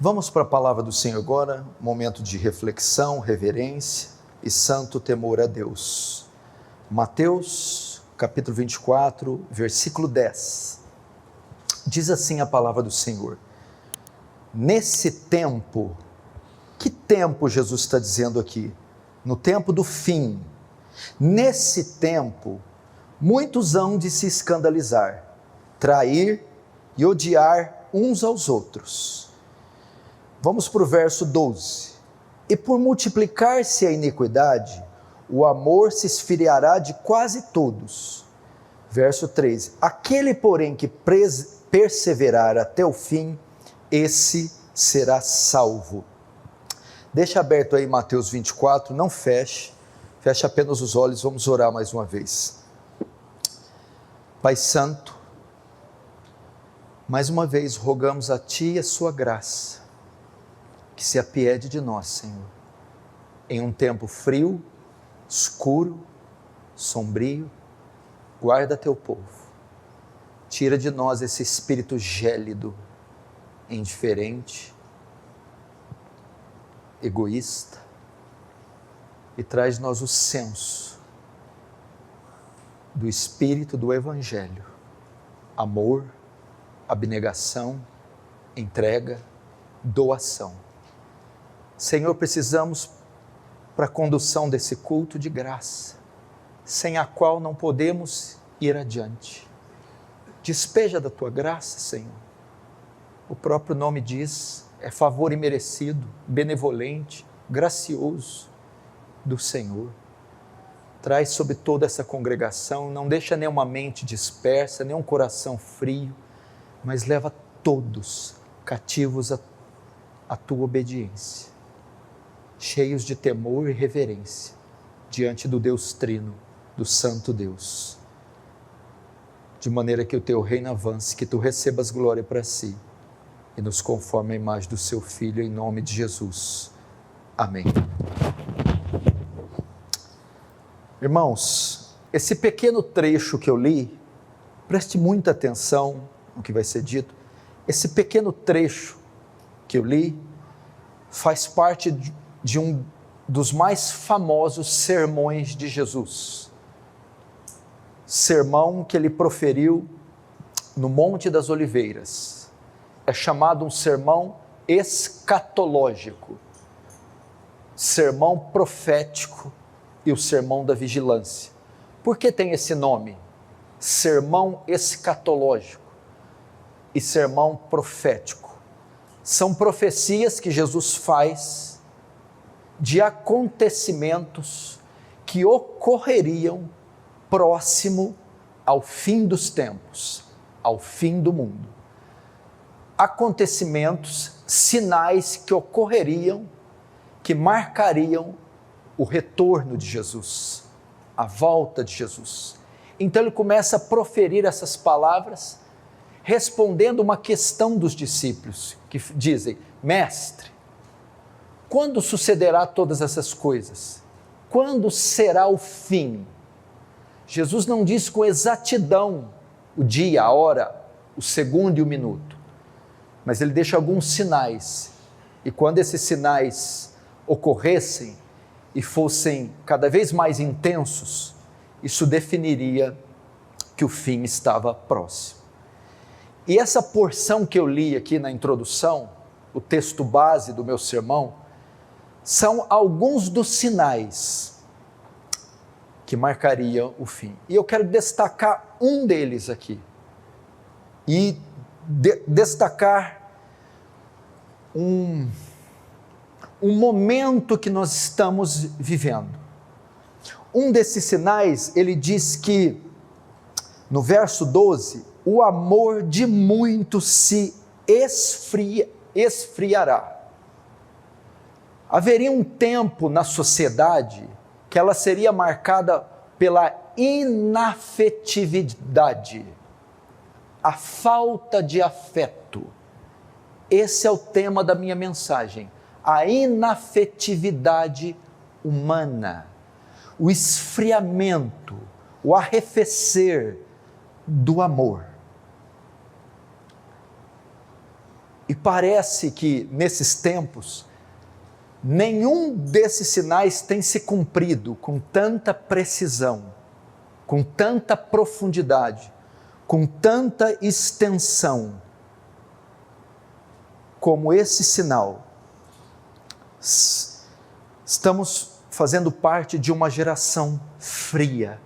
Vamos para a palavra do Senhor agora, momento de reflexão, reverência e santo temor a Deus. Mateus, capítulo 24, versículo 10. Diz assim a palavra do Senhor: nesse tempo, que tempo Jesus está dizendo aqui? No tempo do fim. Nesse tempo, muitos hão de se escandalizar, trair e odiar uns aos outros. Vamos para o verso 12. E por multiplicar-se a iniquidade, o amor se esfriará de quase todos. Verso 13. Aquele, porém, que perseverar até o fim, esse será salvo. Deixa aberto aí Mateus 24, não feche. Feche apenas os olhos, vamos orar mais uma vez. Pai Santo, mais uma vez rogamos a Ti e a Sua graça, que se apiede de nós, Senhor, em um tempo frio, escuro, sombrio. Guarda Teu povo, tira de nós esse espírito gélido, indiferente, egoísta, e traz de nós o senso do espírito do Evangelho, amor, abnegação, entrega, doação. Senhor, precisamos para a condução desse culto de graça, sem a qual não podemos ir adiante. Despeja da Tua graça, Senhor. O próprio nome diz, é favor imerecido, benevolente, gracioso do Senhor. Traz sobre toda essa congregação, não deixa nenhuma mente dispersa, nenhum coração frio, mas leva todos cativos à Tua obediência, cheios de temor e reverência, diante do Deus Trino, do Santo Deus, de maneira que o Teu reino avance, que Tu recebas glória para Si, e nos conforme a imagem do Seu Filho, em nome de Jesus. Amém. Irmãos, esse pequeno trecho que eu li, preste muita atenção no que vai ser dito. Esse pequeno trecho que eu li faz parte de um dos mais famosos sermões de Jesus. Sermão que ele proferiu no Monte das Oliveiras. É chamado um sermão escatológico, sermão profético e o sermão da vigilância. Por que tem esse nome? Sermão escatológico e sermão profético. São profecias que Jesus faz de acontecimentos que ocorreriam próximo ao fim dos tempos, ao fim do mundo. Acontecimentos, sinais que ocorreriam, que marcariam o retorno de Jesus, a volta de Jesus. Então ele começa a proferir essas palavras, respondendo uma questão dos discípulos, que dizem: Mestre, quando sucederá todas essas coisas? Quando será o fim? Jesus não diz com exatidão o dia, a hora, o segundo e o minuto, mas ele deixa alguns sinais, e quando esses sinais ocorressem e fossem cada vez mais intensos, isso definiria que o fim estava próximo. E essa porção que eu li aqui na introdução, o texto base do meu sermão, são alguns dos sinais que marcariam o fim. E eu quero destacar um deles aqui. E destacar um momento que nós estamos vivendo. Um desses sinais, ele diz que, no verso 12, o amor de muitos se esfriará. Haveria um tempo na sociedade que ela seria marcada pela inafetividade, a falta de afeto. Esse é o tema da minha mensagem, a inafetividade humana, o esfriamento, o arrefecer do amor. E parece que nesses tempos, nenhum desses sinais tem se cumprido com tanta precisão, com tanta profundidade, com tanta extensão, como esse sinal. Estamos fazendo parte de uma geração fria.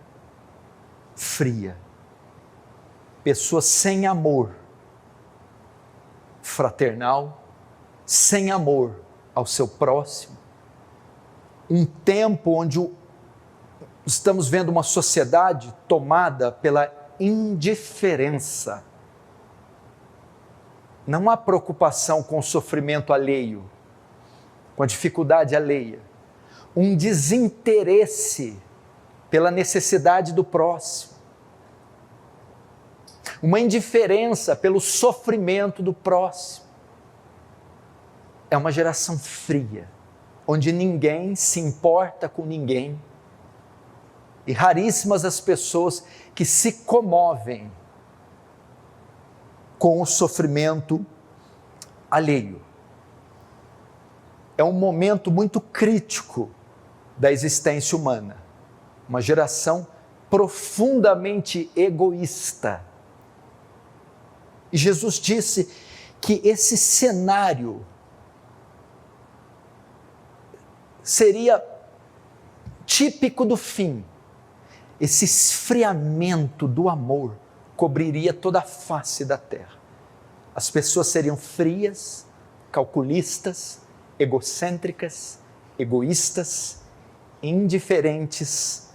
Pessoas sem amor fraternal, sem amor ao seu próximo. Um tempo onde estamos vendo uma sociedade tomada pela indiferença. Não há preocupação com o sofrimento alheio, com a dificuldade alheia. Um desinteresse pela necessidade do próximo. Uma indiferença pelo sofrimento do próximo. É uma geração fria, onde ninguém se importa com ninguém. E raríssimas as pessoas que se comovem com o sofrimento alheio. É um momento muito crítico da existência humana. Uma geração profundamente egoísta. E Jesus disse que esse cenário seria típico do fim. Esse esfriamento do amor cobriria toda a face da terra. As pessoas seriam frias, calculistas, egocêntricas, egoístas, indiferentes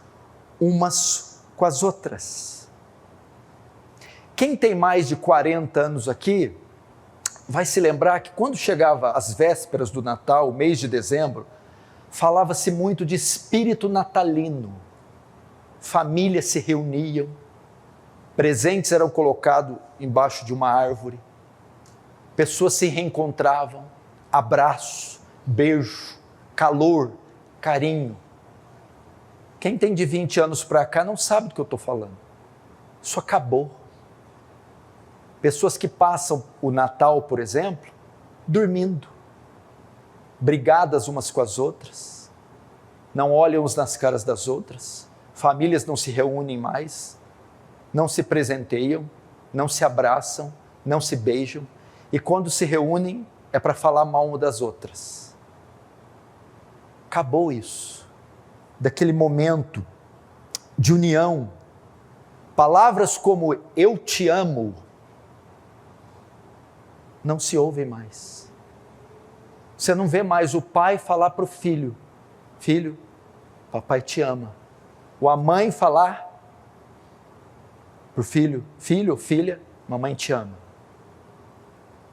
umas com as outras. Quem tem mais de 40 anos aqui vai se lembrar que quando chegava as vésperas do Natal, o mês de dezembro, falava-se muito de espírito natalino. Famílias se reuniam, presentes eram colocados embaixo de uma árvore, pessoas se reencontravam, abraço, beijo, calor, carinho. Quem tem de 20 anos para cá não sabe do que eu estou falando. Isso acabou. Pessoas que passam o Natal, por exemplo, dormindo, brigadas umas com as outras, não olham uns nas caras das outras, famílias não se reúnem mais, não se presenteiam, não se abraçam, não se beijam, e quando se reúnem é para falar mal uma das outras. Acabou isso, daquele momento de união. Palavras como eu te amo não se ouvem mais. Você não vê mais o pai falar para o filho: filho, papai te ama. Ou a mãe falar para o filho: filho ou filha, mamãe te ama.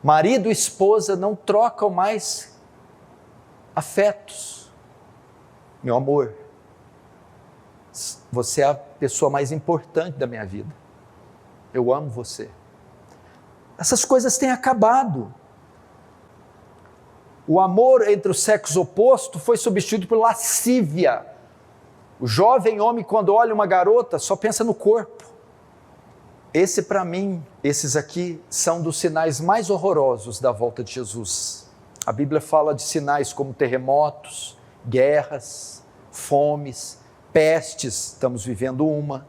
Marido e esposa não trocam mais afetos. Meu amor, você é a pessoa mais importante da minha vida. Eu amo você. Essas coisas têm acabado. O amor entre o sexo oposto foi substituído por lascívia. O jovem homem, quando olha uma garota, só pensa no corpo. Para mim, esses aqui são dos sinais mais horrorosos da volta de Jesus. A Bíblia fala de sinais como terremotos, guerras, fomes, pestes, estamos vivendo uma.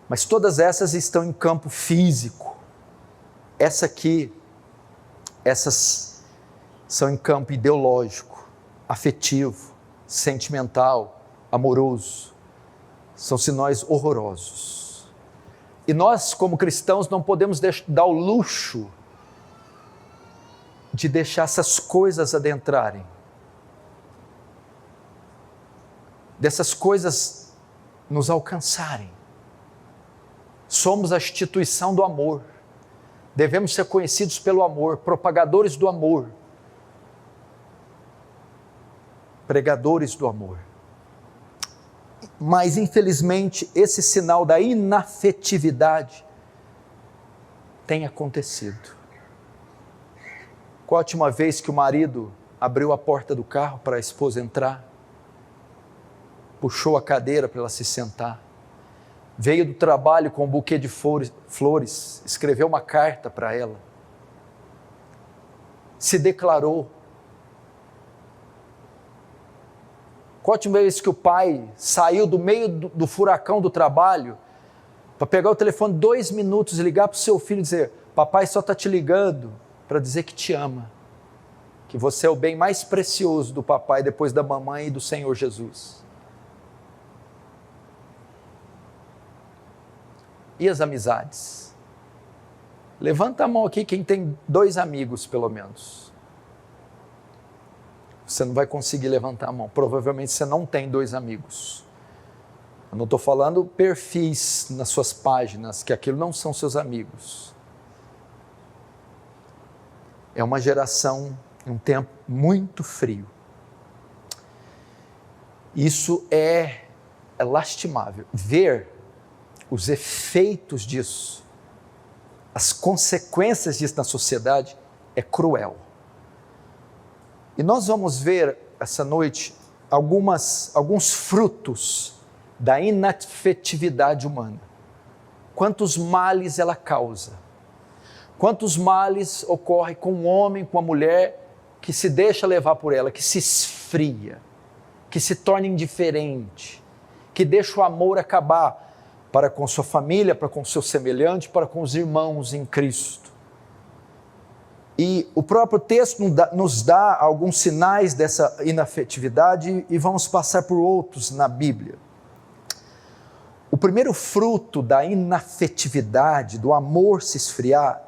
Mas todas essas estão em campo físico. Essas são em campo ideológico, afetivo, sentimental, amoroso. São sinais horrorosos. E nós, como cristãos, não podemos dar o luxo de deixar essas coisas adentrarem. Dessas coisas nos alcançarem. Somos a instituição do amor. Devemos ser conhecidos pelo amor, propagadores do amor, pregadores do amor. Mas, infelizmente, esse sinal da inafetividade tem acontecido. Qual a última vez que o marido abriu a porta do carro para a esposa entrar? Puxou a cadeira para ela se sentar? Veio do trabalho com um buquê de flores, escreveu uma carta para ela? se declarou? Qual a última vez que o pai saiu do meio do furacão do trabalho para pegar o telefone 2 minutos e ligar para o seu filho e dizer: papai só está te ligando para dizer que te ama, que você é o bem mais precioso do papai depois da mamãe e do Senhor Jesus? E as amizades? Levanta a mão aqui quem tem 2 amigos pelo menos. Você não vai conseguir levantar a mão, provavelmente você não tem 2 amigos. Eu não estou falando perfis nas suas páginas, que aquilo não são seus amigos. É uma geração, um tempo muito frio. Isso é lastimável. Ver os efeitos disso, as consequências disso na sociedade, é cruel. E nós vamos ver essa noite alguns frutos da inafetividade humana. Quantos males ela causa. Quantos males ocorrem com um homem, com uma mulher que se deixa levar por ela, que se esfria, que se torna indiferente, que deixa o amor acabar para com sua família, para com seu semelhante, para com os irmãos em Cristo. E o próprio texto nos dá alguns sinais dessa inafetividade e vamos passar por outros na Bíblia. O primeiro fruto da inafetividade, do amor se esfriar,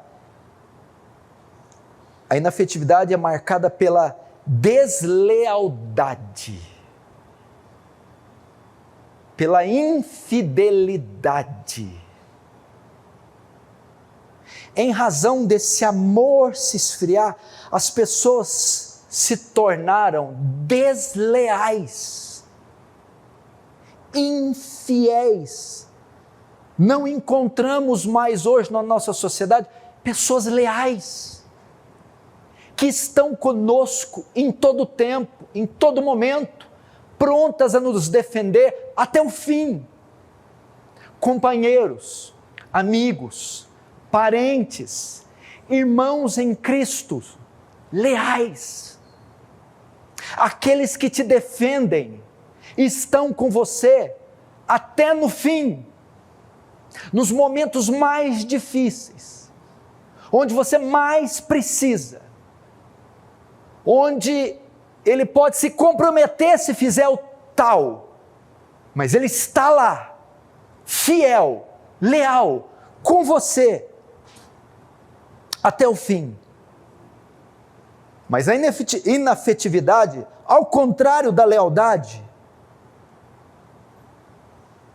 a inafetividade é marcada pela deslealdade, pela infidelidade. Em razão desse amor se esfriar, as pessoas se tornaram desleais, infiéis. Não encontramos mais hoje na nossa sociedade pessoas leais, que estão conosco em todo tempo, em todo momento, prontas a nos defender até o fim. Companheiros, amigos, parentes, irmãos em Cristo, leais. Aqueles que te defendem, estão com você até no fim, nos momentos mais difíceis, onde você mais precisa, onde ele pode se comprometer se fizer o tal, mas ele está lá, fiel, leal, com você, até o fim. Mas a inafetividade, ao contrário da lealdade,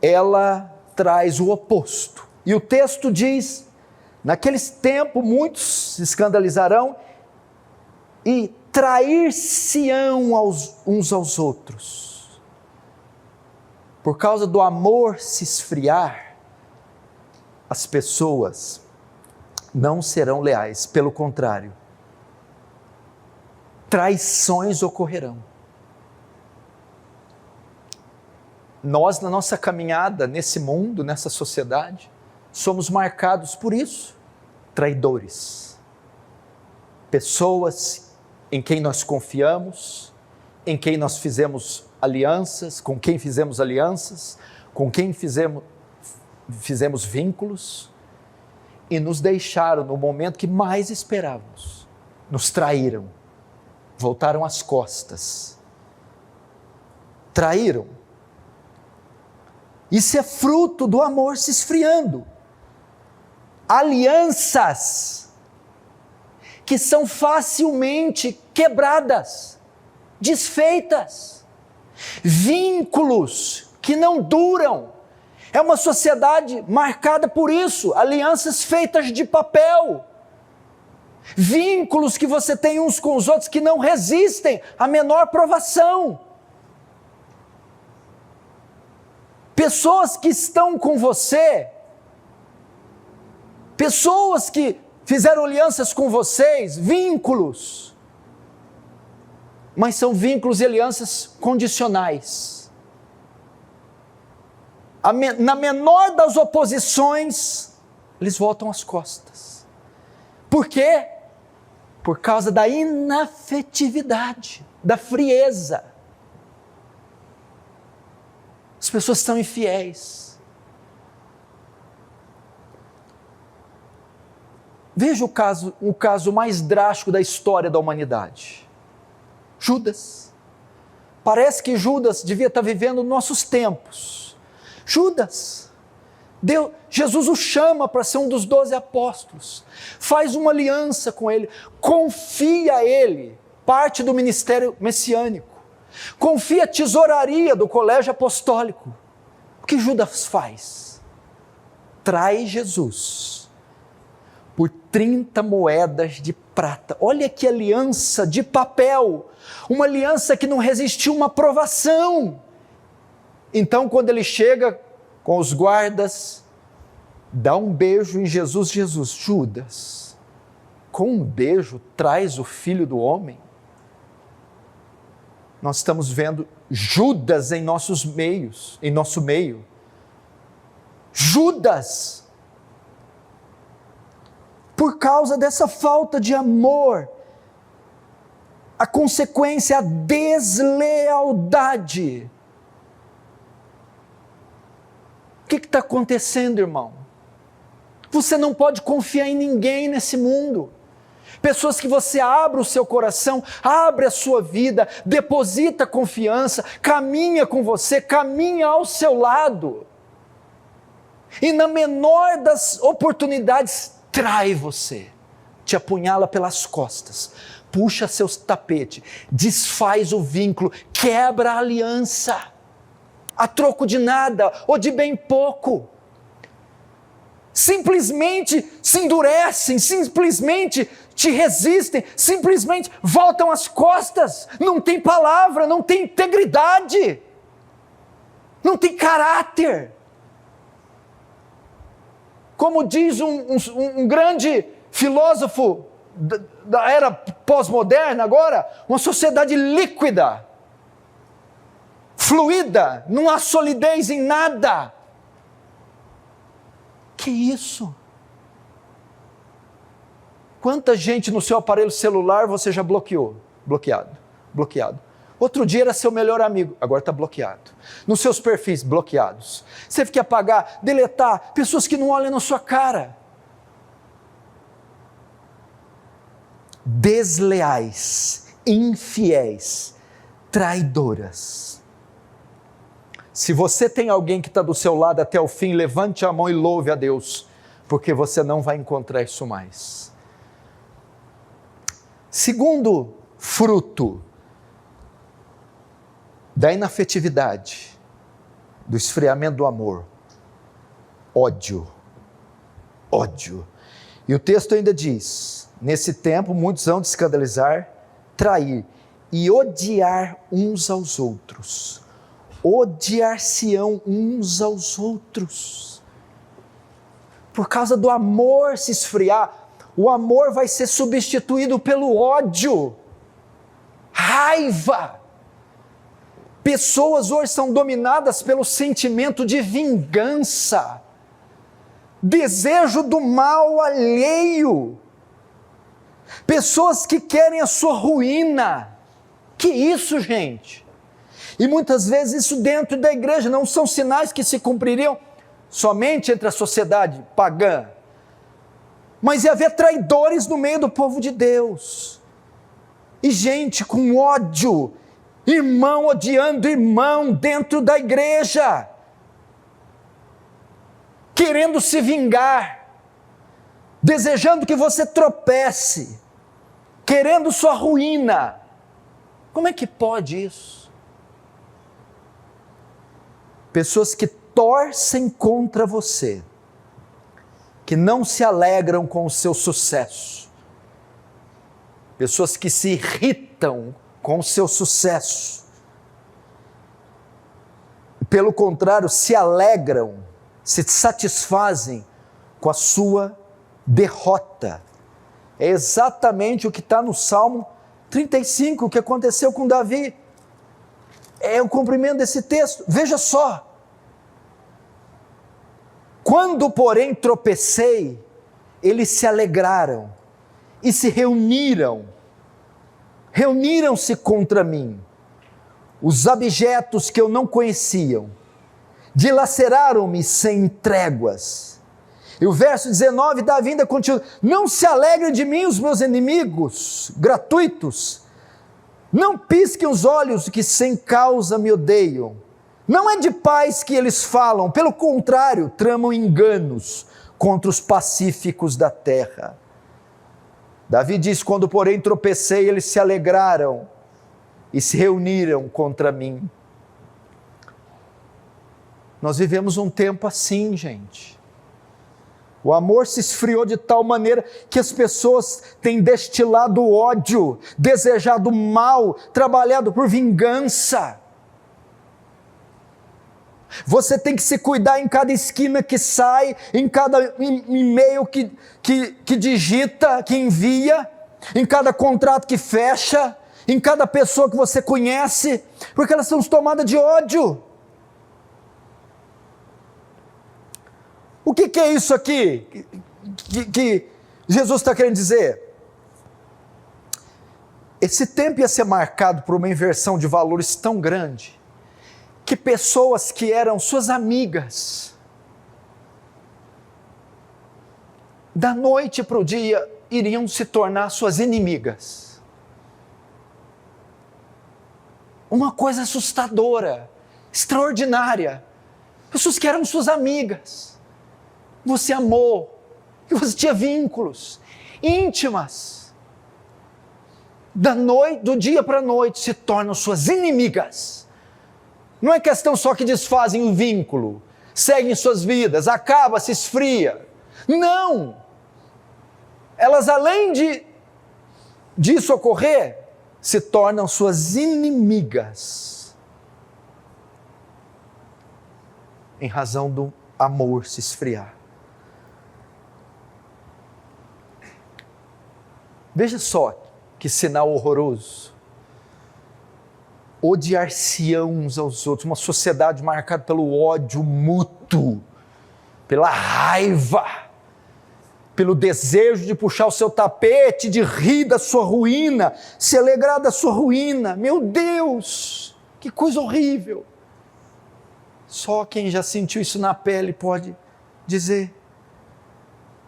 ela traz o oposto. E o texto diz: naqueles tempos muitos se escandalizarão e trair-se-ão uns aos outros. Por causa do amor se esfriar, as pessoas não serão leais, pelo contrário, traições ocorrerão. Nós, na nossa caminhada nesse mundo, nessa sociedade, somos marcados por isso, traidores, pessoas em quem nós confiamos, em quem nós fizemos alianças, com quem fizemos alianças, com quem fizemos vínculos, e nos deixaram no momento que mais esperávamos, nos traíram, voltaram as costas, traíram. Isso é fruto do amor se esfriando. Alianças que são facilmente quebradas, desfeitas, vínculos que não duram. É uma sociedade marcada por isso, alianças feitas de papel, vínculos que você tem uns com os outros que não resistem à menor provação. Pessoas que estão com você, pessoas que fizeram alianças com vocês, vínculos, mas são vínculos e alianças condicionais. Na menor das oposições, eles voltam as costas. Por quê? Por causa da inafetividade, da frieza. As pessoas são infiéis. Veja o caso mais drástico da história da humanidade. Judas. Parece que Judas devia estar vivendo nossos tempos. Judas. Jesus o chama para ser um dos 12 apóstolos. Faz uma aliança com ele. Confia a ele parte do ministério messiânico. Confia a tesouraria do colégio apostólico. O que Judas faz? Trai Jesus por 30 moedas de prata. Olha que aliança de papel, uma aliança que não resistiu uma provação. Então, quando ele chega com os guardas, dá um beijo em Jesus. Judas, com um beijo traz o Filho do Homem? Nós estamos vendo Judas em nosso meio. Judas, por causa dessa falta de amor, a consequência é a deslealdade. O que está acontecendo, irmão? Você não pode confiar em ninguém nesse mundo. Pessoas que você abre o seu coração, abre a sua vida, deposita confiança, caminha com você, caminha ao seu lado. E na menor das oportunidades, trai você, te apunhala pelas costas, puxa seus tapetes, desfaz o vínculo, quebra a aliança, a troco de nada ou de bem pouco. Simplesmente se endurecem, simplesmente te resistem, simplesmente voltam as costas, não tem palavra, não tem integridade, não tem caráter. Como diz um grande filósofo da era pós-moderna agora, uma sociedade líquida, fluida, não há solidez em nada. Que isso? Quanta gente no seu aparelho celular você já bloqueado. Outro dia era seu melhor amigo, agora está bloqueado. Nos seus perfis, bloqueados. Você quer apagar, deletar, pessoas que não olham na sua cara. Desleais, infiéis, traidoras. Se você tem alguém que está do seu lado até o fim, levante a mão e louve a Deus, porque você não vai encontrar isso mais. Segundo fruto da inafetividade, do esfriamento do amor, ódio. E o texto ainda diz, nesse tempo muitos hão de escandalizar, trair e odiar uns aos outros. Odiar-se-ão uns aos outros. Por causa do amor se esfriar, o amor vai ser substituído pelo ódio, raiva. Pessoas hoje são dominadas pelo sentimento de vingança, desejo do mal alheio, pessoas que querem a sua ruína. Que isso, gente? E muitas vezes isso dentro da igreja, não são sinais que se cumpririam somente entre a sociedade pagã, mas ia haver traidores no meio do povo de Deus, e gente com ódio, irmão odiando irmão dentro da igreja, querendo se vingar, desejando que você tropece, querendo sua ruína. Como é que pode isso? Pessoas que torcem contra você, que não se alegram com o seu sucesso, pessoas que se irritam com o seu sucesso, pelo contrário, se alegram, se satisfazem com a sua derrota. É exatamente o que está no Salmo 35, o que aconteceu com Davi. É o cumprimento desse texto. Veja só. Quando, porém, tropecei, eles se alegraram e se reuniram-se contra mim. Os abjetos que eu não conhecia, dilaceraram-me sem tréguas. E o verso 19, Davi ainda continua: não se alegrem de mim os meus inimigos gratuitos, não pisquem os olhos que sem causa me odeiam. Não é de paz que eles falam, pelo contrário, tramam enganos contra os pacíficos da terra. Davi diz: quando porém tropecei, eles se alegraram e se reuniram contra mim. Nós vivemos um tempo assim, gente. O amor se esfriou de tal maneira que as pessoas têm destilado ódio, desejado mal, trabalhado por vingança. Você tem que se cuidar em cada esquina que sai, em cada e-mail que digita, que envia, em cada contrato que fecha, em cada pessoa que você conhece, porque elas são tomadas de ódio. O que é isso aqui que Jesus está querendo dizer? Esse tempo ia ser marcado por uma inversão de valores tão grande, que pessoas que eram suas amigas, da noite para o dia, iriam se tornar suas inimigas. Uma coisa assustadora, extraordinária. Pessoas que eram suas amigas, você amou, que você tinha vínculos íntimas, do dia para a noite se tornam suas inimigas. Não é questão só que desfazem o vínculo, seguem suas vidas, acaba, se esfria. Não! Elas, além disso ocorrer, se tornam suas inimigas, em razão do amor se esfriar. Veja só que sinal horroroso. Odiar-se-ão uns aos outros, uma sociedade marcada pelo ódio mútuo, pela raiva, pelo desejo de puxar o seu tapete, de rir da sua ruína, se alegrar da sua ruína. Meu Deus, que coisa horrível. Só quem já sentiu isso na pele pode dizer.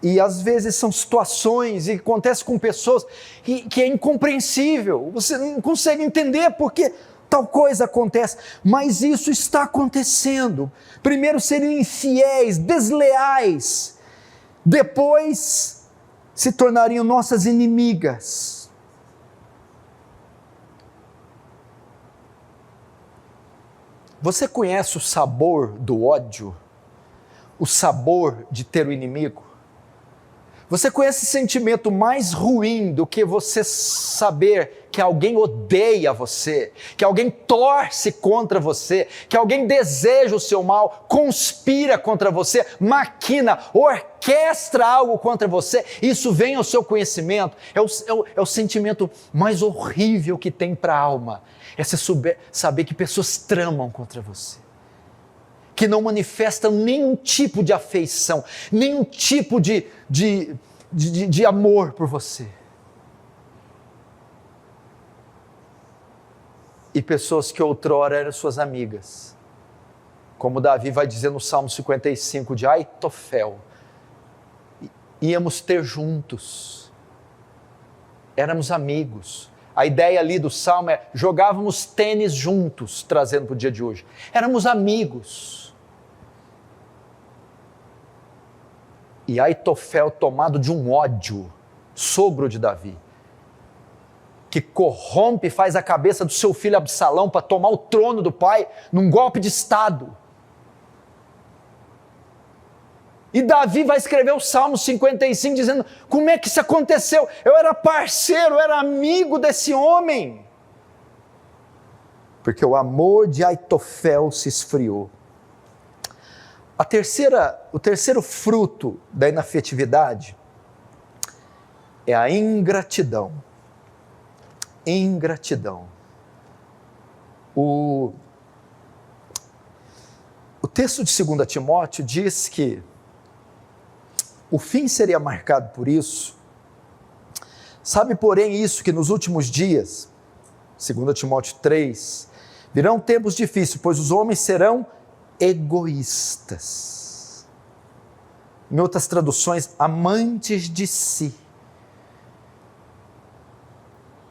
E às vezes são situações, e acontece com pessoas que é incompreensível, você não consegue entender porque tal coisa acontece, mas isso está acontecendo. Primeiro seriam infiéis, desleais, depois se tornariam nossas inimigas. Você conhece o sabor do ódio? O sabor de ter o inimigo? Você conhece esse sentimento mais ruim do que você saber que alguém odeia você, que alguém torce contra você, que alguém deseja o seu mal, conspira contra você, maquina, orquestra algo contra você? Isso vem ao seu conhecimento, é o sentimento mais horrível que tem para a alma, é saber que pessoas tramam contra você, que não manifestam nenhum tipo de afeição, nenhum tipo de amor por você. E pessoas que outrora eram suas amigas, como Davi vai dizer no Salmo 55, de Aitofel, íamos ter juntos, éramos amigos. A ideia ali do Salmo é, jogávamos tênis juntos, trazendo para o dia de hoje, éramos amigos. E Aitofel, tomado de um ódio, sogro de Davi, que corrompe e faz a cabeça do seu filho Absalão para tomar o trono do pai, num golpe de estado. E Davi vai escrever o Salmo 55 dizendo, como é que isso aconteceu? Eu era parceiro, eu era amigo desse homem. Porque o amor de Aitofel se esfriou. O terceiro fruto da inafetividade é a ingratidão. Ingratidão. O texto de 2 Timóteo diz que o fim seria marcado por isso, Sabe, porém, isso, que nos últimos dias, 2 Timóteo 3, virão tempos difíceis, pois os homens serão egoístas. Em outras traduções, amantes de si.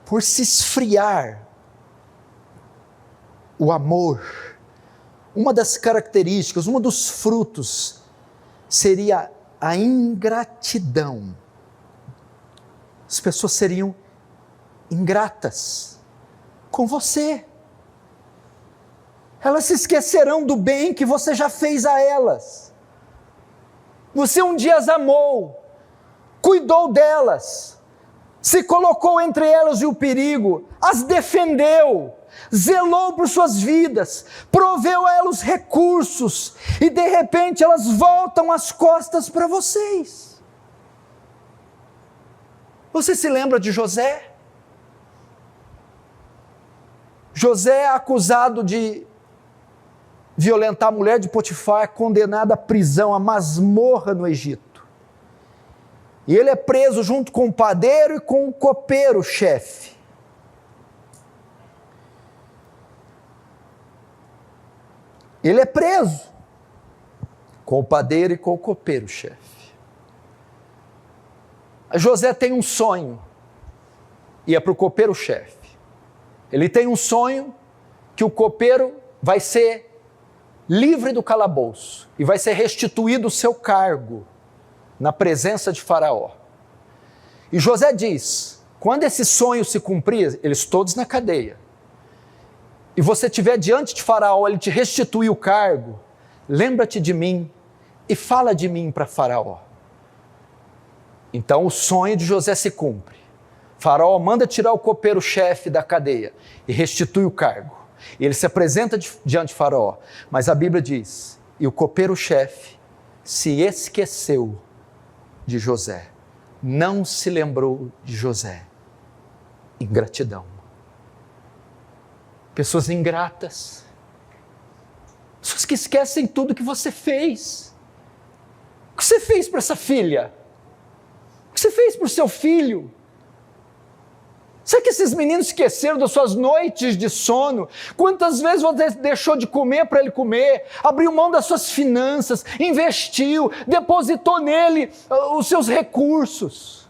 Por se esfriar o amor, uma das características, um dos frutos, seria a ingratidão. As pessoas seriam ingratas com você. Elas se esquecerão do bem que você já fez a elas. Você um dia as amou, cuidou delas, se colocou entre elas e o perigo, as defendeu, zelou por suas vidas, proveu a elas recursos, e de repente elas voltam as costas para vocês. Você se lembra de José? José é acusado de violentar a mulher de Potifar, condenado à prisão, à masmorra no Egito. E ele é preso junto com o padeiro e com o copeiro-chefe. Ele é preso com o padeiro e com o copeiro-chefe. José tem um sonho, e é para o copeiro-chefe. Ele tem um sonho que o copeiro vai ser livre do calabouço e vai ser restituído o seu cargo na presença de Faraó. E José diz, quando esse sonho se cumprir, eles todos na cadeia, e você estiver diante de Faraó, ele te restituir o cargo, lembra-te de mim e fala de mim para Faraó. Então o sonho de José se cumpre. Faraó manda tirar o copeiro-chefe da cadeia e restitui o cargo. E ele se apresenta diante de Faraó, mas a Bíblia diz, e o copeiro-chefe se esqueceu de José, não se lembrou de José. Ingratidão. Pessoas ingratas, pessoas que esquecem tudo que você fez. O que você fez para essa filha? O que você fez para o seu filho? Será que esses meninos esqueceram das suas noites de sono? Quantas vezes você deixou de comer para ele comer? Abriu mão das suas finanças, investiu, depositou nele os seus recursos.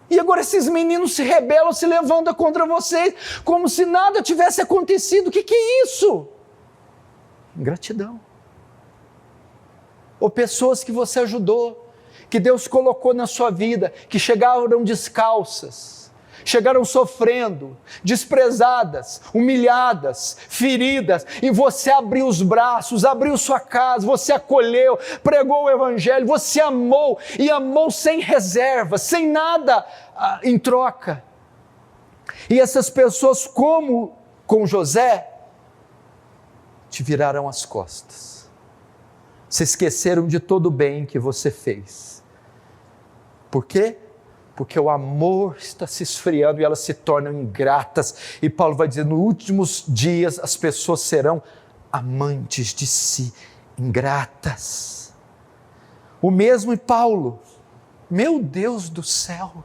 E agora esses meninos se rebelam, se levantam contra vocês, como se nada tivesse acontecido. O que é isso? Ingratidão. Ou pessoas que você ajudou, que Deus colocou na sua vida, que chegaram descalças, chegaram sofrendo, desprezadas, humilhadas, feridas, e você abriu os braços, abriu sua casa, você acolheu, pregou o evangelho, você amou, e amou sem reserva, sem nada em troca. E essas pessoas, como com José, te viraram as costas, se esqueceram de todo o bem que você fez. Por quê? Porque o amor está se esfriando e elas se tornam ingratas. E Paulo vai dizer, nos últimos dias as pessoas serão amantes de si, ingratas. O mesmo em Paulo. Meu Deus do céu,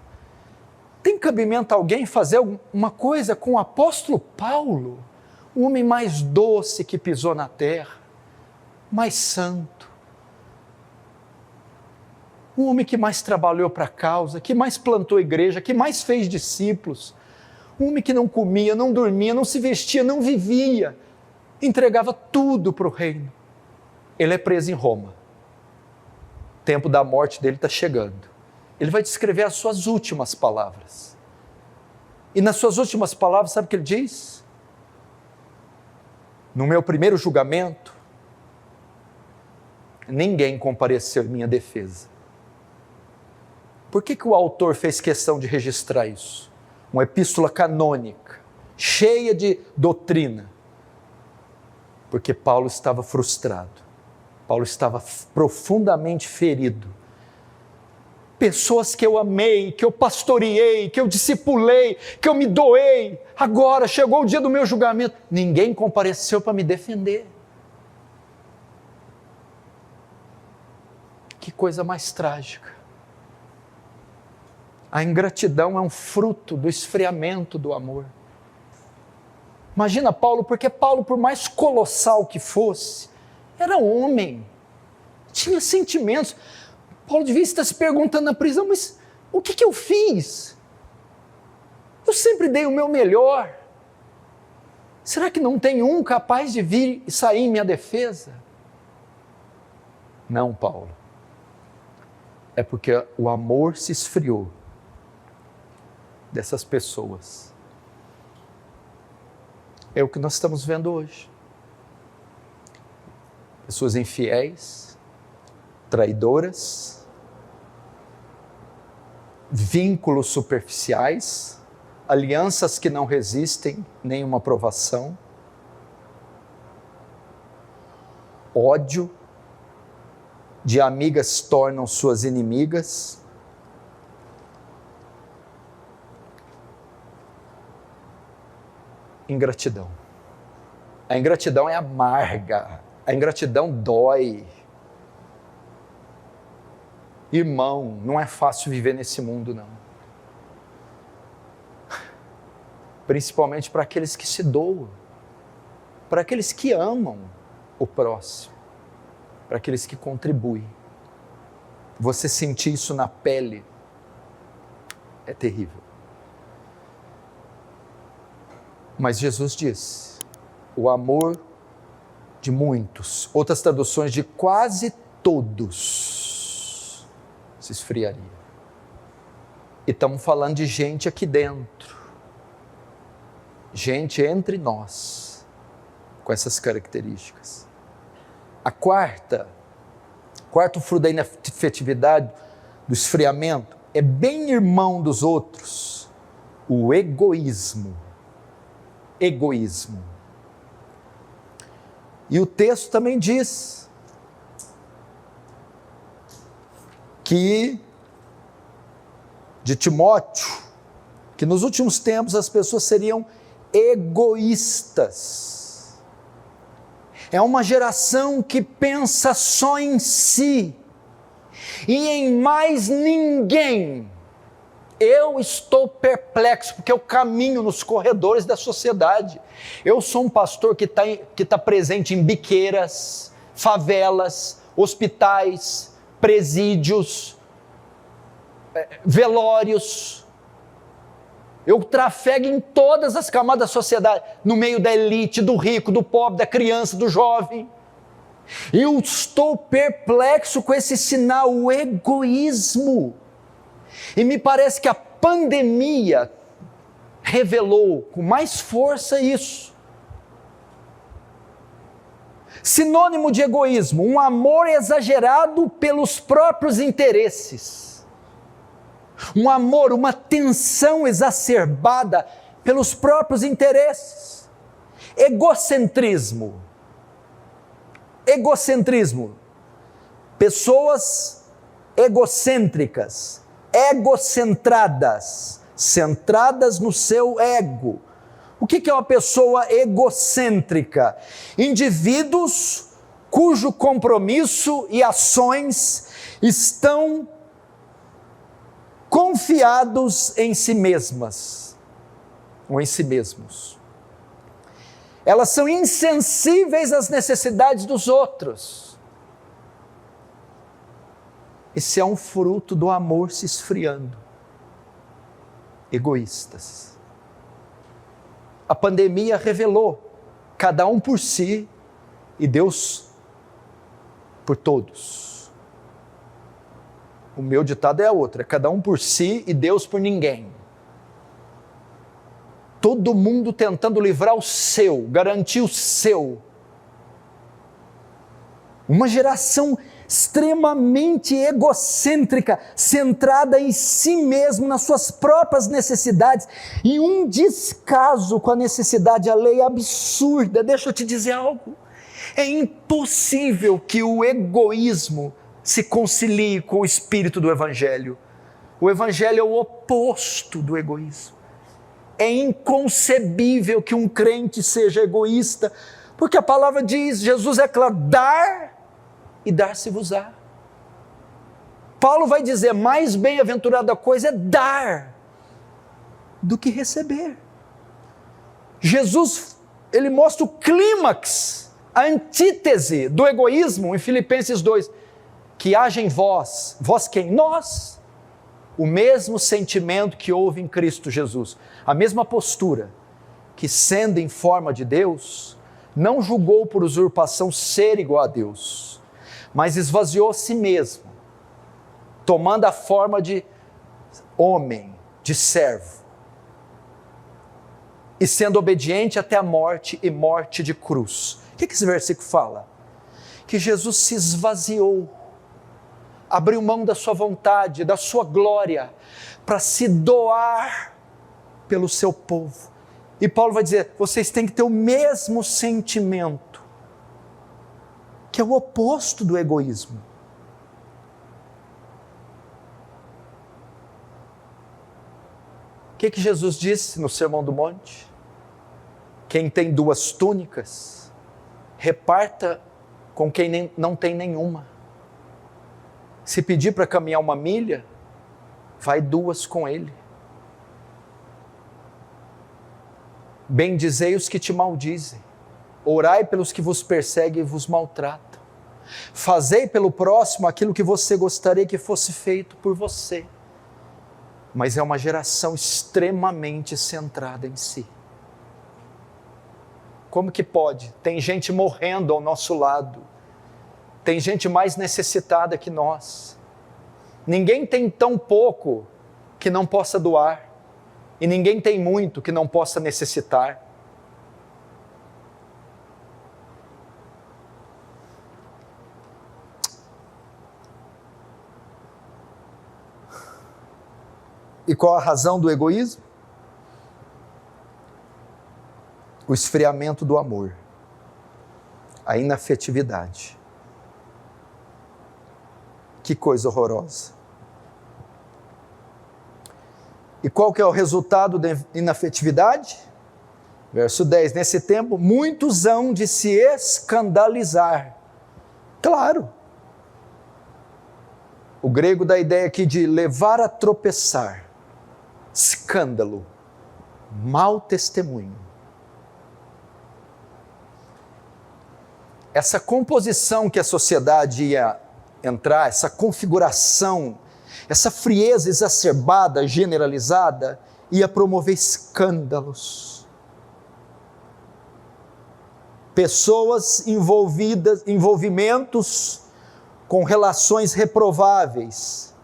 tem cabimento alguém fazer uma coisa com o apóstolo Paulo? O homem mais doce que pisou na terra, mais santo. O homem que mais trabalhou para a causa, que mais plantou igreja, que mais fez discípulos. Um homem que não comia, não dormia, não se vestia, não vivia. Entregava tudo para o reino. Ele é preso em Roma. O tempo da morte dele está chegando. Ele vai descrever as suas últimas palavras. E nas suas últimas palavras, sabe o que ele diz? No meu primeiro julgamento, ninguém compareceu em minha defesa. Por que o autor fez questão de registrar isso? Uma epístola canônica, cheia de doutrina. Porque Paulo estava frustrado. Paulo estava profundamente ferido. Pessoas que eu amei, que eu pastoreei, que eu discipulei, que eu me doei. Agora chegou o dia do meu julgamento. Ninguém compareceu para me defender. Que coisa mais trágica. A ingratidão é um fruto do esfriamento do amor. Imagina Paulo, porque Paulo, por mais colossal que fosse, era homem, tinha sentimentos. Paulo devia estar se perguntando na prisão, mas o que eu fiz? Eu sempre dei o meu melhor. Será que não tem um capaz de vir e sair em minha defesa? Não, Paulo. É porque o amor se esfriou dessas pessoas. É o que nós estamos vendo hoje. Pessoas infiéis, traidoras, vínculos superficiais, alianças que não resistem nenhuma provação, ódio, de amigas tornam suas inimigas, ingratidão. A ingratidão é amarga, a ingratidão dói. Irmão, não é fácil viver nesse mundo, não. Principalmente para aqueles que se doam, para aqueles que amam o próximo, para aqueles que contribuem. Você sentir isso na pele é terrível. Mas Jesus diz, o amor de muitos, outras traduções de quase todos, se esfriaria. E estamos falando de gente aqui dentro, gente entre nós, com essas características. A quarto fruto da inafetividade, do esfriamento, é bem irmão dos outros, o egoísmo. Egoísmo. E o texto também diz que, de Timóteo, que nos últimos tempos as pessoas seriam egoístas. É uma geração que pensa só em si e em mais ninguém. Eu estou perplexo, porque eu caminho nos corredores da sociedade. Eu sou um pastor que tá presente em biqueiras, favelas, hospitais, presídios, velórios. Eu trafego em todas as camadas da sociedade, no meio da elite, do rico, do pobre, da criança, do jovem. Eu estou perplexo com esse sinal, o egoísmo. E me parece que a pandemia revelou com mais força isso. Sinônimo de egoísmo, um amor exagerado pelos próprios interesses. Um amor, uma tensão exacerbada pelos próprios interesses. Egocentrismo. Egocentrismo. Pessoas egocêntricas, egocentradas, centradas no seu ego. O que é uma pessoa egocêntrica? Indivíduos cujo compromisso e ações estão confiados em si mesmas, ou em si mesmos. Elas são insensíveis às necessidades dos outros. Esse é um fruto do amor se esfriando. Egoístas. A pandemia revelou cada um por si e Deus por todos. O meu ditado é a outra, cada um por si e Deus por ninguém. Todo mundo tentando livrar o seu, garantir o seu. Uma geração extremamente egocêntrica, centrada em si mesmo, nas suas próprias necessidades, e um descaso com a necessidade alheia absurda. Deixa eu te dizer algo, é impossível que o egoísmo se concilie com o espírito do Evangelho. O Evangelho é o oposto do egoísmo. É inconcebível que um crente seja egoísta, porque a palavra diz, Jesus é claro, dar e dar-se-vos-á. Paulo vai dizer, mais bem-aventurada coisa é dar do que receber. Jesus, ele mostra o clímax, a antítese do egoísmo em Filipenses 2, que haja em vós quem? Nós, o mesmo sentimento que houve em Cristo Jesus, a mesma postura, que sendo em forma de Deus, não julgou por usurpação ser igual a Deus, mas esvaziou a si mesmo, tomando a forma de homem, de servo, e sendo obediente até a morte e morte de cruz. O que esse versículo fala? Que Jesus se esvaziou, abriu mão da sua vontade, da sua glória, para se doar pelo seu povo. E Paulo vai dizer, vocês têm que ter o mesmo sentimento, que é o oposto do egoísmo. O que Jesus disse no Sermão do Monte? Quem tem 2 túnicas, reparta com quem não tem nenhuma. Se pedir para caminhar 1 milha, vai 2 com ele. Bendizei os que te maldizem, orai pelos que vos perseguem e vos maltratam. Fazei pelo próximo aquilo que você gostaria que fosse feito por você. Mas é uma geração extremamente centrada em si. Como que pode? Tem gente morrendo ao nosso lado. Tem gente mais necessitada que nós. Ninguém tem tão pouco que não possa doar. E ninguém tem muito que não possa necessitar. E qual a razão do egoísmo? O esfriamento do amor, a inafetividade. Que coisa horrorosa. E qual que é o resultado da inafetividade? Verso 10, nesse tempo, muitos hão de se escandalizar. Claro. O grego dá a ideia aqui de levar a tropeçar. Escândalo. Mau testemunho. Essa composição que a sociedade ia entrar, essa configuração, essa frieza exacerbada, generalizada, ia promover escândalos. Pessoas envolvimentos com relações reprováveis.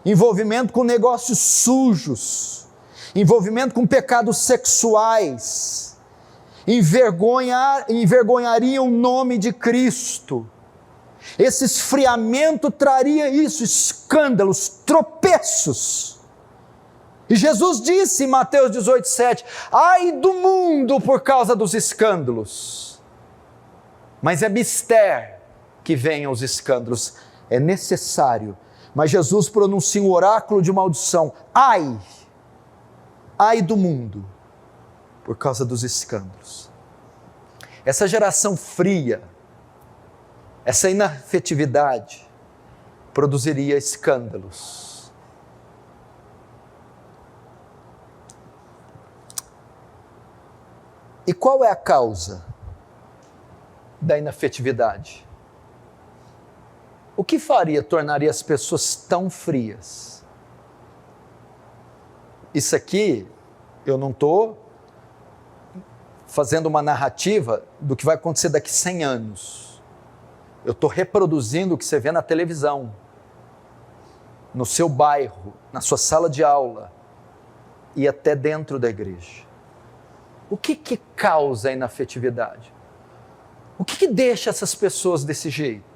Envolvimento com negócios sujos. Envolvimento com pecados sexuais. Envergonhariam o nome de Cristo. Esse esfriamento traria isso, escândalos, tropeços. E Jesus disse em Mateus 18:7, ai do mundo por causa dos escândalos. Mas é mister que venham os escândalos, é necessário. Mas Jesus pronuncia um oráculo de maldição, ai do mundo por causa dos escândalos. Essa geração fria, essa inafetividade produziria escândalos. E qual é a causa da inafetividade? O que tornaria as pessoas tão frias? Isso aqui, eu não estou fazendo uma narrativa do que vai acontecer daqui 100 anos. Eu estou reproduzindo o que você vê na televisão, no seu bairro, na sua sala de aula e até dentro da igreja. O que causa a inafetividade? O que deixa essas pessoas desse jeito?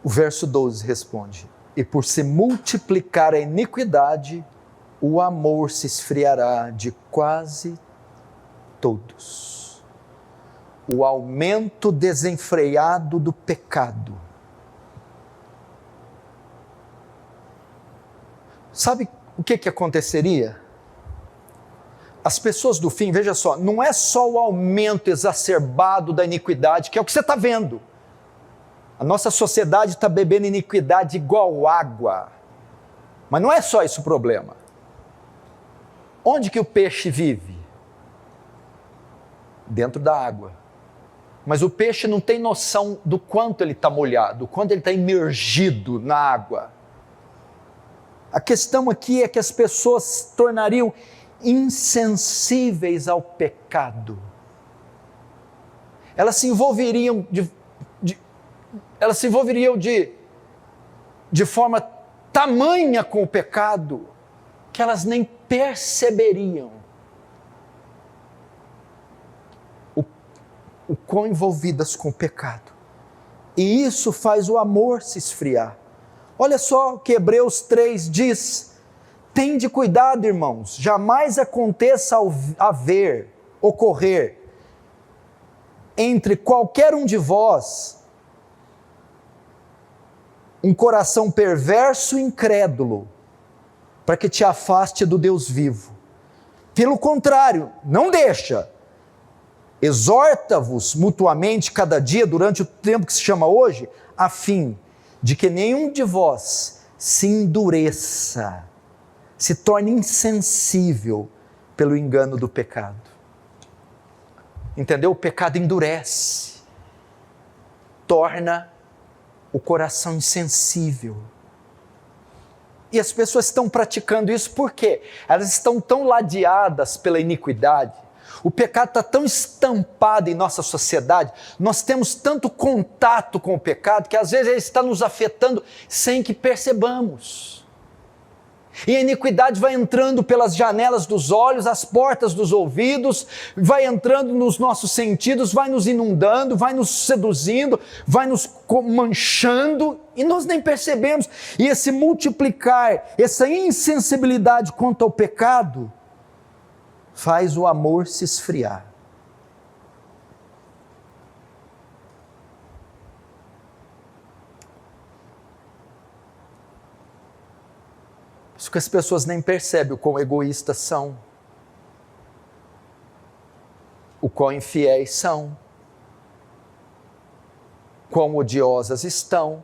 O verso 12 responde, e por se multiplicar a iniquidade, o amor se esfriará de quase todos. O aumento desenfreado do pecado. Sabe o que aconteceria? As pessoas do fim, veja só, não é só o aumento exacerbado da iniquidade, que é o que você está vendo. A nossa sociedade está bebendo iniquidade igual água. Mas não é só isso o problema. Onde que o peixe vive? Dentro da água. Mas o peixe não tem noção do quanto ele está molhado, do quanto ele está imergido na água. A questão aqui é que as pessoas se tornariam insensíveis ao pecado. Elas se envolveriam de forma tamanha com o pecado que elas nem perceberiam o quão envolvidas com o pecado. E isso faz o amor se esfriar. Olha só o que Hebreus 3 diz: tende cuidado, irmãos, jamais aconteça ocorrer entre qualquer um de vós um coração perverso e incrédulo, para que te afaste do Deus vivo. Pelo contrário, não deixa. Exorta-vos mutuamente cada dia durante o tempo que se chama hoje, a fim de que nenhum de vós se endureça, se torne insensível pelo engano do pecado. Entendeu? O pecado endurece, torna o coração insensível. E as pessoas estão praticando isso por quê? Elas estão tão ladeadas pela iniquidade, o pecado está tão estampado em nossa sociedade, nós temos tanto contato com o pecado, que às vezes ele está nos afetando sem que percebamos. E a iniquidade vai entrando pelas janelas dos olhos, as portas dos ouvidos, vai entrando nos nossos sentidos, vai nos inundando, vai nos seduzindo, vai nos manchando, e nós nem percebemos. E esse multiplicar, essa insensibilidade quanto ao pecado, faz o amor se esfriar. Isso que as pessoas nem percebem o quão egoístas são, o quão infiéis são, quão odiosas estão,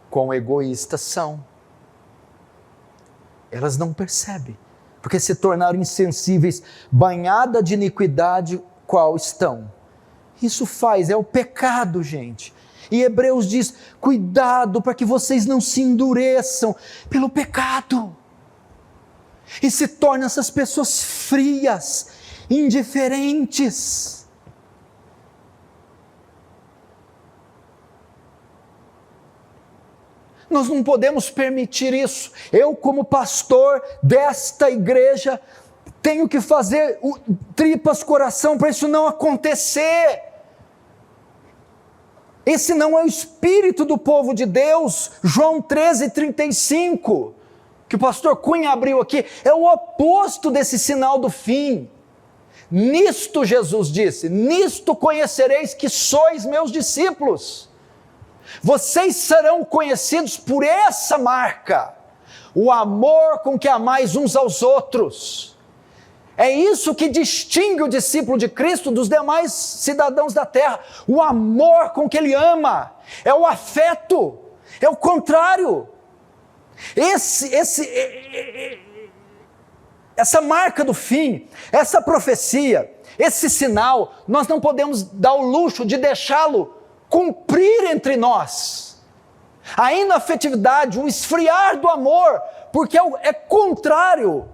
quão egoístas são. Elas não percebem, porque se tornaram insensíveis, banhada de iniquidade, qual estão. Isso é o pecado, gente. E Hebreus diz, cuidado para que vocês não se endureçam pelo pecado. E se tornam essas pessoas frias, indiferentes. Nós não podemos permitir isso. Eu, como pastor desta igreja, tenho que fazer tripas coração para isso não acontecer. Esse não é o espírito do povo de Deus. João 13:35, que o pastor Cunha abriu aqui, é o oposto desse sinal do fim. Nisto, Jesus disse, nisto conhecereis que sois meus discípulos. Vocês serão conhecidos por essa marca, o amor com que amais uns aos outros. É isso que distingue o discípulo de Cristo dos demais cidadãos da terra, o amor com que ele ama, é o afeto, é o contrário. Essa marca do fim, essa profecia, esse sinal, nós não podemos dar o luxo de deixá-lo cumprir entre nós. A inafetividade, o esfriar do amor, porque é contrário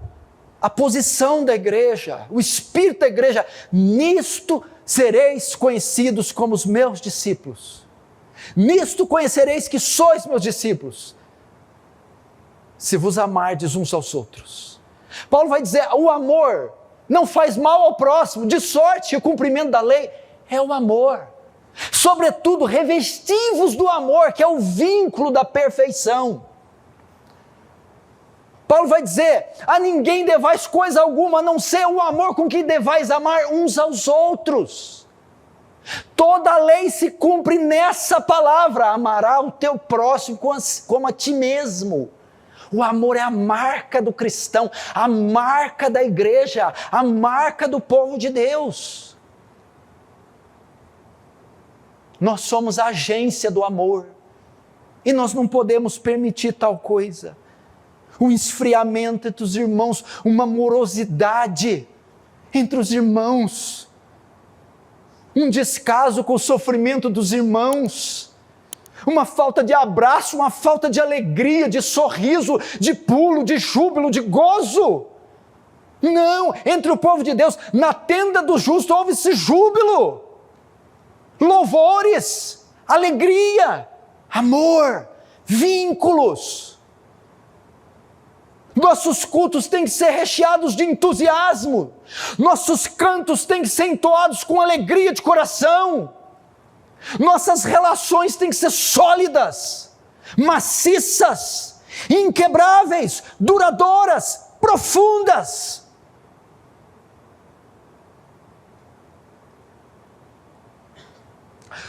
à posição da igreja, o espírito da igreja. Nisto sereis conhecidos como os meus discípulos. Nisto conhecereis que sois meus discípulos, se vos amardes uns aos outros. Paulo vai dizer, o amor não faz mal ao próximo, de sorte que o cumprimento da lei é o amor. Sobretudo, revesti-vos do amor, que é o vínculo da perfeição. Paulo vai dizer, a ninguém devais coisa alguma, a não ser o amor com que devais amar uns aos outros. Toda a lei se cumpre nessa palavra, amará o teu próximo como a ti mesmo. O amor é a marca do cristão, a marca da igreja, a marca do povo de Deus. Nós somos a agência do amor e nós não podemos permitir tal coisa. Um esfriamento entre os irmãos, uma morosidade entre os irmãos, um descaso com o sofrimento dos irmãos, uma falta de abraço, uma falta de alegria, de sorriso, de pulo, de júbilo, de gozo. Não, entre o povo de Deus, na tenda do justo houve-se júbilo, louvores, alegria, amor, vínculos. Nossos cultos têm que ser recheados de entusiasmo, nossos cantos têm que ser entoados com alegria de coração, nossas relações têm que ser sólidas, maciças, inquebráveis, duradouras, profundas.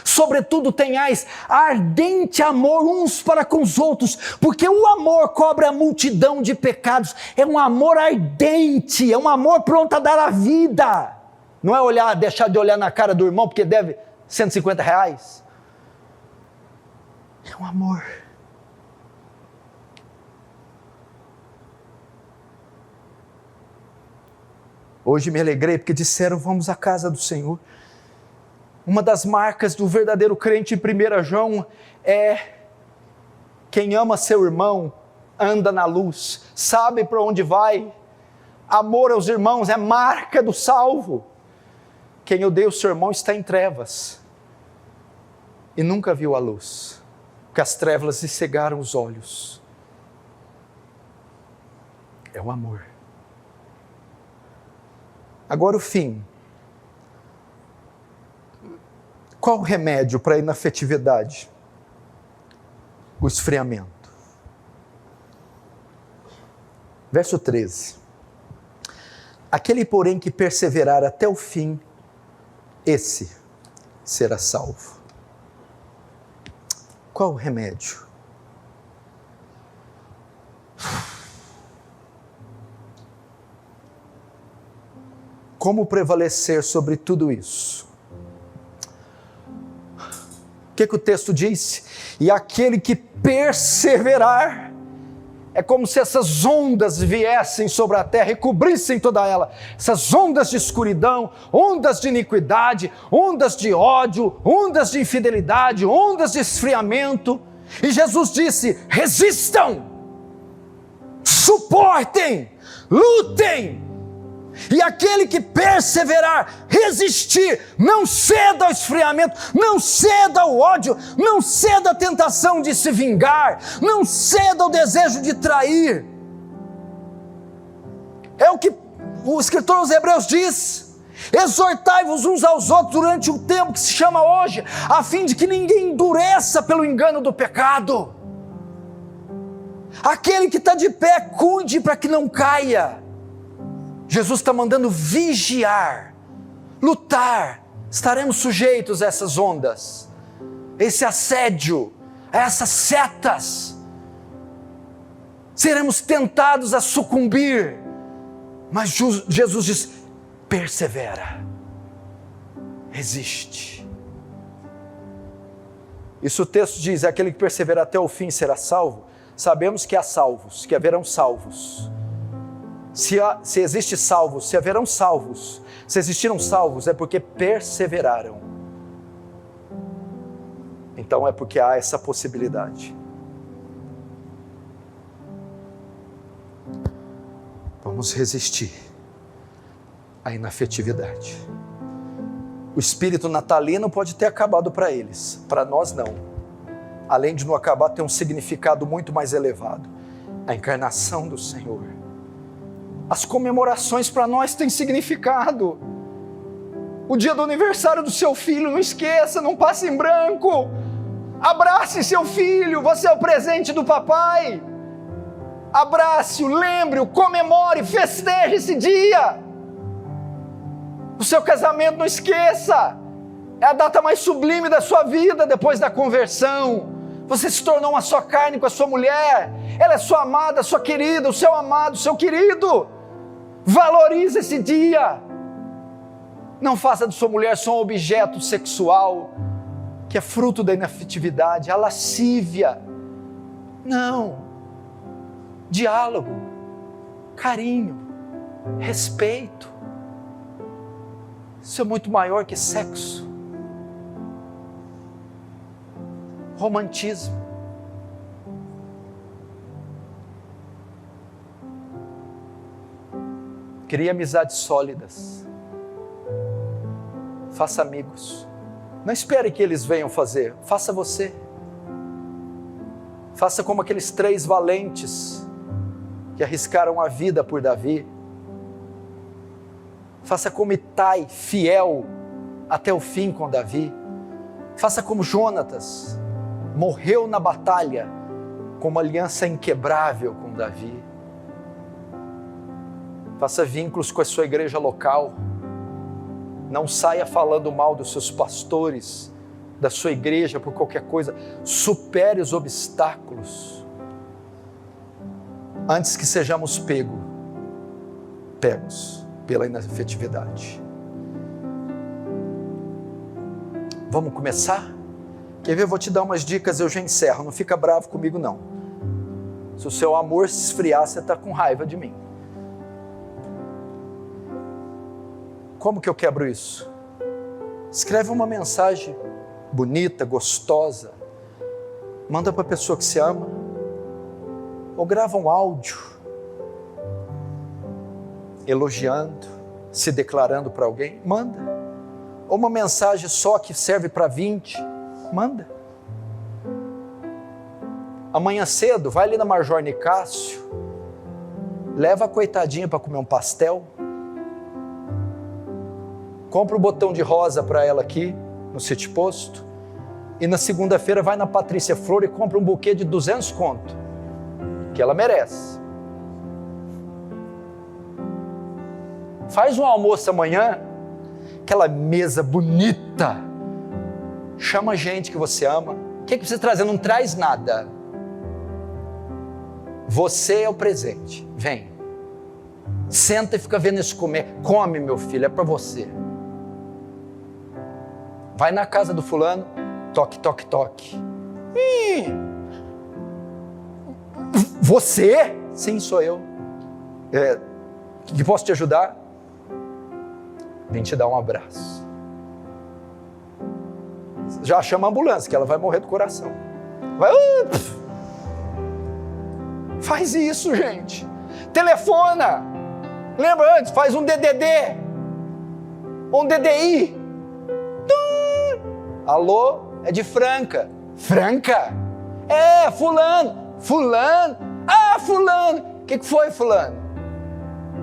Sobretudo tenhais ardente amor uns para com os outros, porque o amor cobre a multidão de pecados. É um amor ardente, é um amor pronto a dar a vida. Não é deixar de olhar na cara do irmão porque deve R$150. É um amor. Hoje me alegrei porque disseram: vamos à casa do Senhor. Uma das marcas do verdadeiro crente em 1 João é: quem ama seu irmão anda na luz, sabe para onde vai. Amor aos irmãos é marca do salvo. Quem odeia o seu irmão está em trevas e nunca viu a luz, porque as trevas lhe cegaram os olhos. É o amor. Agora o fim. Qual o remédio para a inafetividade? O esfriamento. Verso 13. Aquele, porém, que perseverar até o fim, esse será salvo. Qual o remédio? Como prevalecer sobre tudo isso? O que o texto diz? E aquele que perseverar, é como se essas ondas viessem sobre a terra e cobrissem toda ela, essas ondas de escuridão, ondas de iniquidade, ondas de ódio, ondas de infidelidade, ondas de esfriamento. E Jesus disse: resistam, suportem, lutem. E aquele que perseverar, resistir, não ceda ao esfriamento, não ceda ao ódio, não ceda à tentação de se vingar, não ceda ao desejo de trair. É o que o escritor aos Hebreus diz: exortai-vos uns aos outros durante o tempo que se chama hoje, a fim de que ninguém endureça pelo engano do pecado. Aquele que está de pé, cuide para que não caia. Jesus está mandando vigiar, lutar. Estaremos sujeitos a essas ondas, esse assédio, a essas setas. Seremos tentados a sucumbir, mas Jesus diz: persevera, resiste. Isso o texto diz: aquele que persevera até o fim será salvo. Sabemos que há salvos, que haverão salvos. Se existe salvos, se haverão salvos, se existiram salvos, é porque perseveraram. Então é porque há essa possibilidade. Vamos resistir à inafetividade. O espírito natalino pode ter acabado para eles, para nós não. Além de não acabar, tem um significado muito mais elevado: a encarnação do Senhor. As comemorações para nós têm significado. O dia do aniversário do seu filho, não esqueça, não passe em branco. Abrace seu filho, você é o presente do papai. Abrace-o, lembre-o, comemore, festeje esse dia. O seu casamento, não esqueça, é a data mais sublime da sua vida depois da conversão. Você se tornou uma só carne com a sua mulher. Ela é sua amada, sua querida, o seu amado, o seu querido. Valorize esse dia. Não faça de sua mulher só um objeto sexual, que é fruto da inafetividade, a lascívia. Não. Diálogo, carinho, respeito. Isso é muito maior que sexo. Romantismo. Crie amizades sólidas. Faça amigos. Não espere que eles venham fazer. Faça você. Faça como aqueles 3 valentes que arriscaram a vida por Davi. Faça como Itai, fiel até o fim com Davi. Faça como Jonatas, morreu na batalha com uma aliança inquebrável com Davi. Faça vínculos com a sua igreja local. Não saia falando mal dos seus pastores, da sua igreja por qualquer coisa. Supere os obstáculos antes que sejamos pegos pela inafetividade. Vamos começar? Quer ver? Eu vou te dar umas dicas, eu já encerro. Não fica bravo comigo, não. Se o seu amor se esfriar, você está com raiva de mim. Como que eu quebro isso? Escreve uma mensagem bonita, gostosa. Manda para a pessoa que você ama. Ou grava um áudio elogiando, se declarando para alguém. Manda. Ou uma mensagem só que serve para 20. Manda. Amanhã cedo, vai ali na Major Nicásio, leva a coitadinha para comer um pastel, compra um botão de rosa para ela aqui, no City Posto, e na segunda-feira vai na Patrícia Flor e compra um buquê de 200 conto, que ela merece. Faz um almoço amanhã, aquela mesa bonita, chama gente que você ama. O que você trazer? Não traz nada. Você é o presente. Vem. Senta e fica vendo isso comer. Come, meu filho, é para você. Vai na casa do fulano, toque, toque, toque. Você? Sim, sou eu. Que posso te ajudar? Vem te dar um abraço. Já chama a ambulância, que ela vai morrer do coração. Vai. Faz isso, gente. Telefona. Lembra antes? Faz um DDD. Um DDI. Alô? É de Franca. Franca? É, fulano. Fulano? Ah, fulano. O que foi, fulano?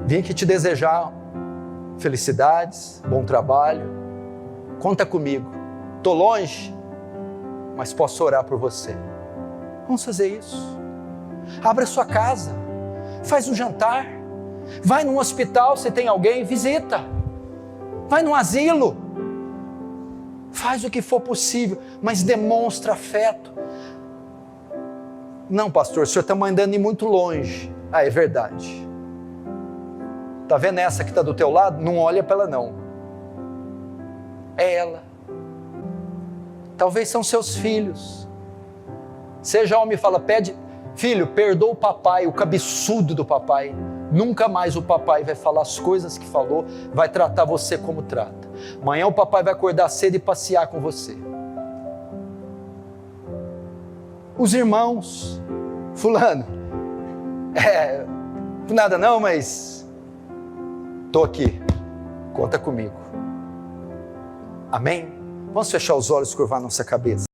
Vim aqui te desejar felicidades, bom trabalho. Conta comigo. Estou longe, mas posso orar por você. Vamos fazer isso. Abra sua casa. Faz um jantar. Vai num hospital, se tem alguém, visita. Vai num asilo. Faz o que for possível, mas demonstra afeto. Não, pastor, o senhor está mandando ir muito longe. Ah, é verdade. Está vendo essa que está do teu lado? Não olha para ela não. É ela. Talvez são seus filhos. Seja homem e fala, pede, filho, perdoa o papai, o cabeçudo do papai. Nunca mais o papai vai falar as coisas que falou, vai tratar você como trata. Amanhã o papai vai acordar cedo e passear com você. Os irmãos, fulano, nada não, mas estou aqui, conta comigo. Amém? Vamos fechar os olhos e curvar nossa cabeça.